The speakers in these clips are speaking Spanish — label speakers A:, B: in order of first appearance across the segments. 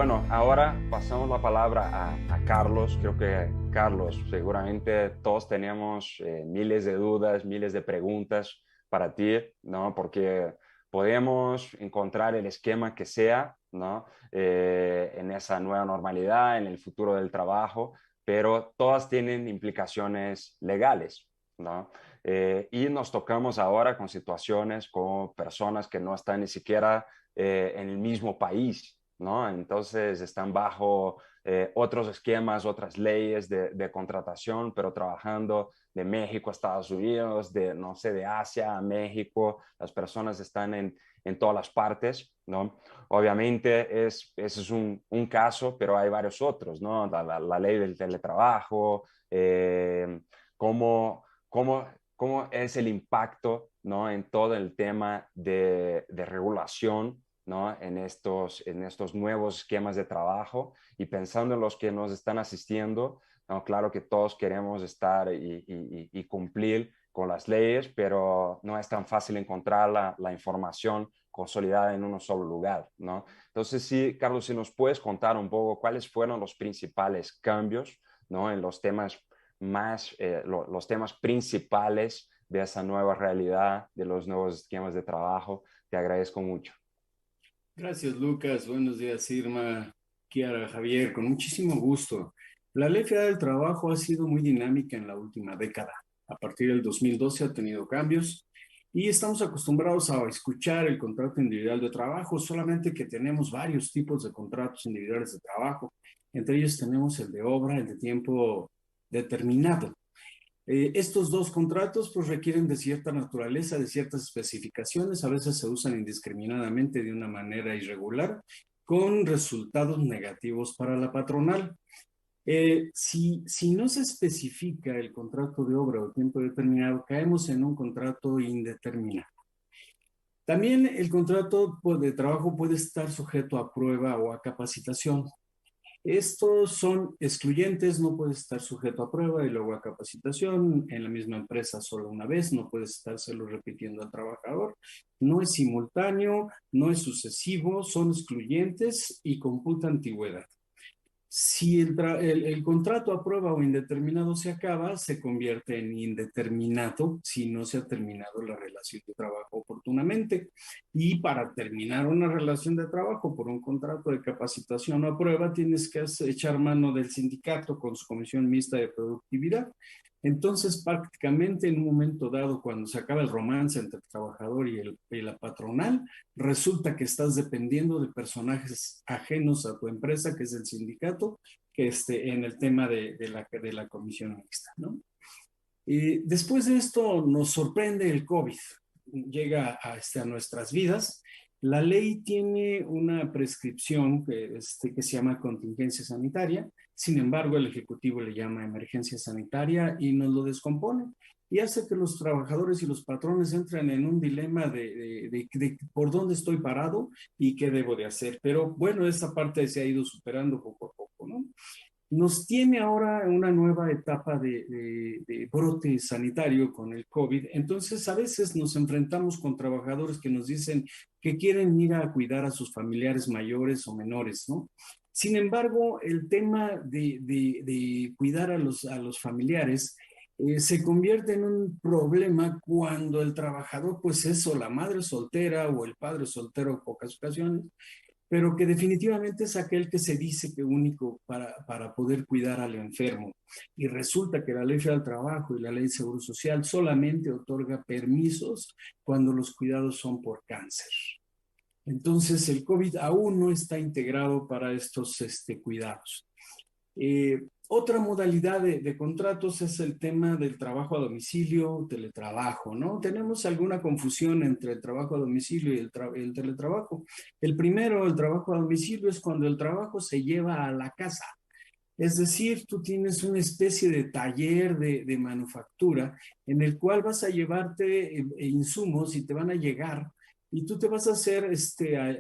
A: Bueno, ahora pasamos la palabra a Carlos. Creo que Carlos, seguramente todos tenemos miles de dudas, miles de preguntas para ti, ¿no? Porque podemos encontrar el esquema que sea, ¿no? En esa nueva normalidad, en el futuro del trabajo, pero todas tienen implicaciones legales, ¿no? Y nos tocamos ahora con situaciones con personas que no están ni siquiera en el mismo país, ¿no? Entonces están bajo otros esquemas, otras leyes de contratación, pero trabajando de México a Estados Unidos, de, no sé, de Asia a México. Las personas están en todas las partes, ¿no? Obviamente ese es un caso, pero hay varios otros, ¿no? La ley del teletrabajo, cómo, cómo es el impacto, ¿no? En todo el tema de regulación, ¿no? En estos nuevos esquemas de trabajo y pensando en los que nos están asistiendo, ¿no? Claro que todos queremos estar y cumplir con las leyes, pero no es tan fácil encontrar la información consolidada en un solo lugar, ¿no? Entonces, sí, Carlos, si nos puedes contar un poco cuáles fueron los principales cambios, ¿no? En los temas los temas principales de esa nueva realidad, de los nuevos esquemas de trabajo. Te agradezco mucho.
B: Gracias, Lucas. Buenos días, Irma, Kiara, Javier. Con muchísimo gusto. La Ley Federal del Trabajo ha sido muy dinámica en la última década. A partir del 2012 ha tenido cambios y estamos acostumbrados a escuchar el contrato individual de trabajo, solamente que tenemos varios tipos de contratos individuales de trabajo. Entre ellos tenemos el de obra, el de tiempo determinado. Estos dos contratos pues requieren de cierta naturaleza, de ciertas especificaciones, a veces se usan indiscriminadamente de una manera irregular, con resultados negativos para la patronal. Si no se especifica el contrato de obra o tiempo determinado, caemos en un contrato indeterminado. También el contrato de trabajo puede estar sujeto a prueba o a capacitación. Estos son excluyentes, no puedes estar sujeto a prueba y luego a capacitación en la misma empresa solo una vez, no puedes estárselo repitiendo al trabajador. No es simultáneo, no es sucesivo, son excluyentes y computa antigüedad. Si el contrato a prueba o indeterminado se acaba, se convierte en indeterminado si no se ha terminado la relación de trabajo oportunamente. Y para terminar una relación de trabajo por un contrato de capacitación o a prueba, tienes que echar mano del sindicato con su comisión mixta de productividad. Entonces, prácticamente en un momento dado, cuando se acaba el romance entre el trabajador y la patronal, resulta que estás dependiendo de personajes ajenos a tu empresa, que es el sindicato, que esté en el tema de la comisión mixta, ¿no? Y después de esto nos sorprende el COVID, llega a nuestras vidas. La ley tiene una prescripción que se llama contingencia sanitaria, sin embargo el Ejecutivo le llama emergencia sanitaria y nos lo descompone y hace que los trabajadores y los patrones entren en un dilema de por dónde estoy parado y qué debo de hacer. Pero bueno, esa parte se ha ido superando poco a poco, ¿no? Nos tiene ahora una nueva etapa de brote sanitario con el COVID. Entonces, a veces nos enfrentamos con trabajadores que nos dicen que quieren ir a cuidar a sus familiares mayores o menores, ¿no? Sin embargo, el tema de cuidar a los familiares se convierte en un problema cuando el trabajador, pues es o la madre soltera o el padre soltero en pocas ocasiones, pero que definitivamente es aquel que se dice que único para poder cuidar al enfermo. Y resulta que la Ley Federal del Trabajo y la Ley de Seguro Social solamente otorga permisos cuando los cuidados son por cáncer. Entonces, el COVID aún no está integrado para estos cuidados. Otra modalidad de contratos es el tema del trabajo a domicilio, teletrabajo, ¿no? Tenemos alguna confusión entre el trabajo a domicilio y el teletrabajo. El primero, el trabajo a domicilio, es cuando el trabajo se lleva a la casa. Es decir, tú tienes una especie de taller de manufactura en el cual vas a llevarte insumos y te van a llegar y tú te vas a ser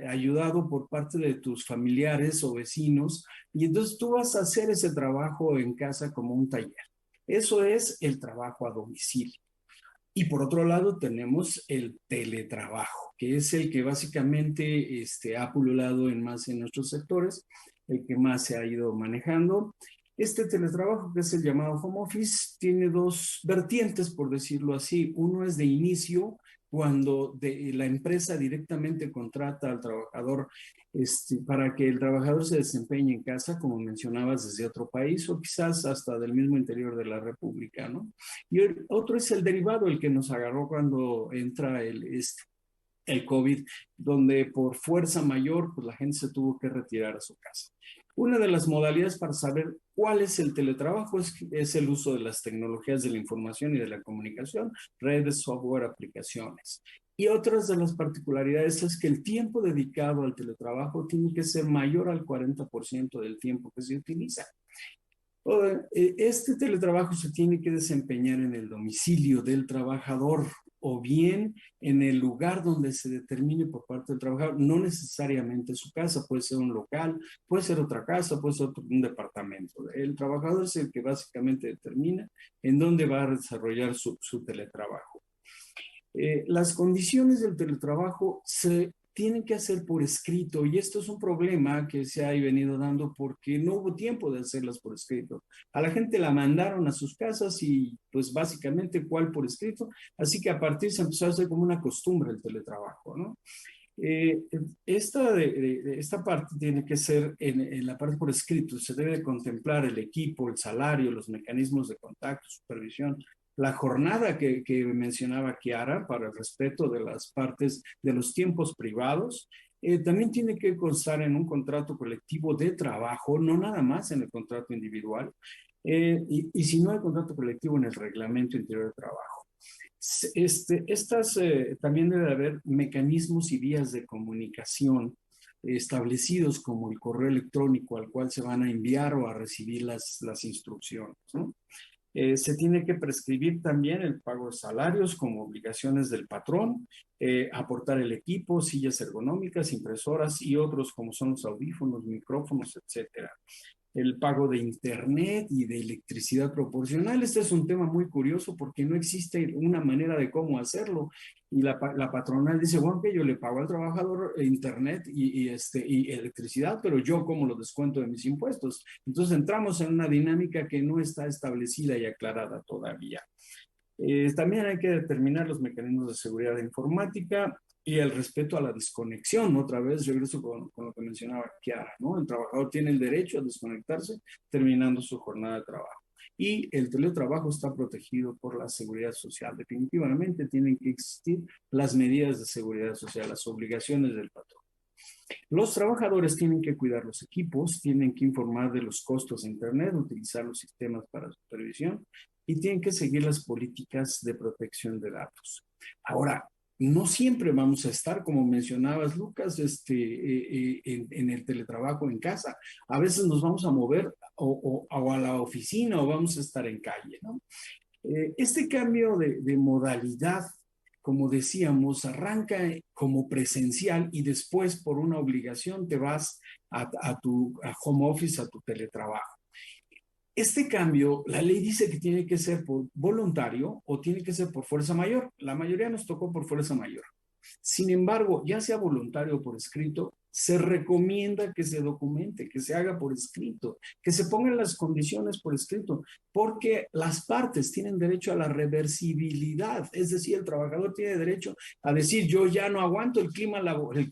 B: ayudado por parte de tus familiares o vecinos y entonces tú vas a hacer ese trabajo en casa como un taller. Eso es el trabajo a domicilio. Y por otro lado tenemos el teletrabajo, que es el que básicamente ha pululado más en nuestros sectores, el que más se ha ido manejando. Este teletrabajo, que es el llamado home office, tiene dos vertientes, por decirlo así. Uno es de inicio, cuando la empresa directamente contrata al trabajador para que el trabajador se desempeñe en casa, como mencionabas, desde otro país o quizás hasta del mismo interior de la República, ¿no? Y otro es el derivado, el que nos agarró cuando entra el COVID, donde por fuerza mayor, pues la gente se tuvo que retirar a su casa. Una de las modalidades para saber cuál es el teletrabajo es el uso de las tecnologías de la información y de la comunicación, redes, software, aplicaciones. Y otras de las particularidades es que el tiempo dedicado al teletrabajo tiene que ser mayor al 40% del tiempo que se utiliza. Este teletrabajo se tiene que desempeñar en el domicilio del trabajador o bien en el lugar donde se determine por parte del trabajador, no necesariamente su casa, puede ser un local, puede ser otra casa, puede ser un departamento. El trabajador es el que básicamente determina en dónde va a desarrollar su teletrabajo. Las condiciones del teletrabajo se tienen que hacer por escrito y esto es un problema que se ha venido dando porque no hubo tiempo de hacerlas por escrito. A la gente la mandaron a sus casas y pues básicamente cuál por escrito, así que a partir se empezó a hacer como una costumbre el teletrabajo, ¿no? Esta parte tiene que ser en la parte por escrito, se debe contemplar el equipo, el salario, los mecanismos de contacto, supervisión, la jornada que mencionaba Kiara para el respeto de las partes de los tiempos privados. También tiene que constar en un contrato colectivo de trabajo, no nada más en el contrato individual, y si no hay contrato colectivo en el reglamento interior de trabajo. También debe haber mecanismos y vías de comunicación establecidos como el correo electrónico al cual se van a enviar o a recibir las instrucciones, ¿no? Se tiene que prescribir también el pago de salarios como obligaciones del patrón, aportar el equipo, sillas ergonómicas, impresoras y otros como son los audífonos, micrófonos, etcétera. El pago de internet y de electricidad proporcional. Este es un tema muy curioso porque no existe una manera de cómo hacerlo. Y la patronal dice, bueno, que yo le pago al trabajador internet y electricidad, pero yo como lo descuento de mis impuestos. Entonces entramos en una dinámica que no está establecida y aclarada todavía. También hay que determinar los mecanismos de seguridad informática y el respeto a la desconexión. Otra vez regreso con lo que mencionaba Kiara, ¿no? El trabajador tiene el derecho a desconectarse terminando su jornada de trabajo. Y el teletrabajo está protegido por la seguridad social. Definitivamente tienen que existir las medidas de seguridad social, las obligaciones del patrón. Los trabajadores tienen que cuidar los equipos, tienen que informar de los costos de Internet, utilizar los sistemas para supervisión y tienen que seguir las políticas de protección de datos. Ahora, no siempre vamos a estar, como mencionabas, Lucas, en el teletrabajo en casa. A veces nos vamos a mover o a la oficina o vamos a estar en calle, ¿no? Este cambio de modalidad, como decíamos, arranca como presencial y después por una obligación te vas a home office, a tu teletrabajo. Este cambio, la ley dice que tiene que ser por voluntario o tiene que ser por fuerza mayor. La mayoría nos tocó por fuerza mayor. Sin embargo, ya sea voluntario o por escrito, se recomienda que se documente, que se haga por escrito, que se pongan las condiciones por escrito, porque las partes tienen derecho a la reversibilidad, es decir, el trabajador tiene derecho a decir, yo ya no aguanto el clima laboral,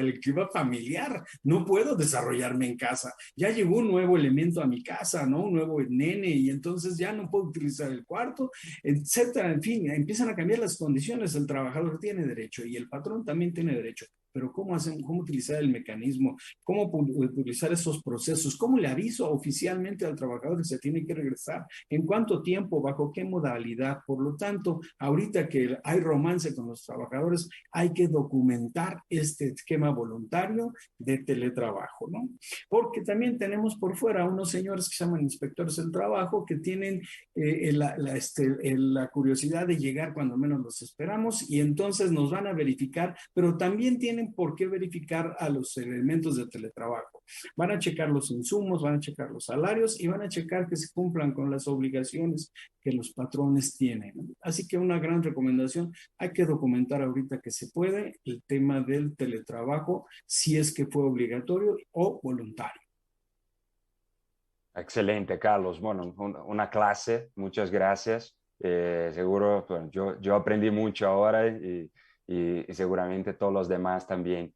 B: el clima familiar, no puedo desarrollarme en casa, ya llegó un nuevo elemento a mi casa, ¿no? Un nuevo nene, y entonces ya no puedo utilizar el cuarto, etcétera, en fin, empiezan a cambiar las condiciones, el trabajador tiene derecho y el patrón también tiene derecho. Pero ¿cómo utilizar el mecanismo? ¿Cómo utilizar esos procesos? ¿Cómo le aviso oficialmente al trabajador que se tiene que regresar? ¿En cuánto tiempo? ¿Bajo qué modalidad? Por lo tanto, ahorita que hay romance con los trabajadores, hay que documentar este esquema voluntario de teletrabajo, ¿no? Porque también tenemos por fuera unos señores que se llaman inspectores del trabajo que tienen la curiosidad de llegar cuando menos los esperamos y entonces nos van a verificar, pero también tienen tienen por qué verificar a los elementos de teletrabajo. Van a checar los insumos, van a checar los salarios y van a checar que se cumplan con las obligaciones que los patrones tienen. Así que una gran recomendación, hay que documentar ahorita que se puede el tema del teletrabajo, si es que fue obligatorio o voluntario.
A: Excelente, Carlos. Bueno, una clase, muchas gracias. Seguro, bueno, yo aprendí mucho ahora y seguramente todos los demás también.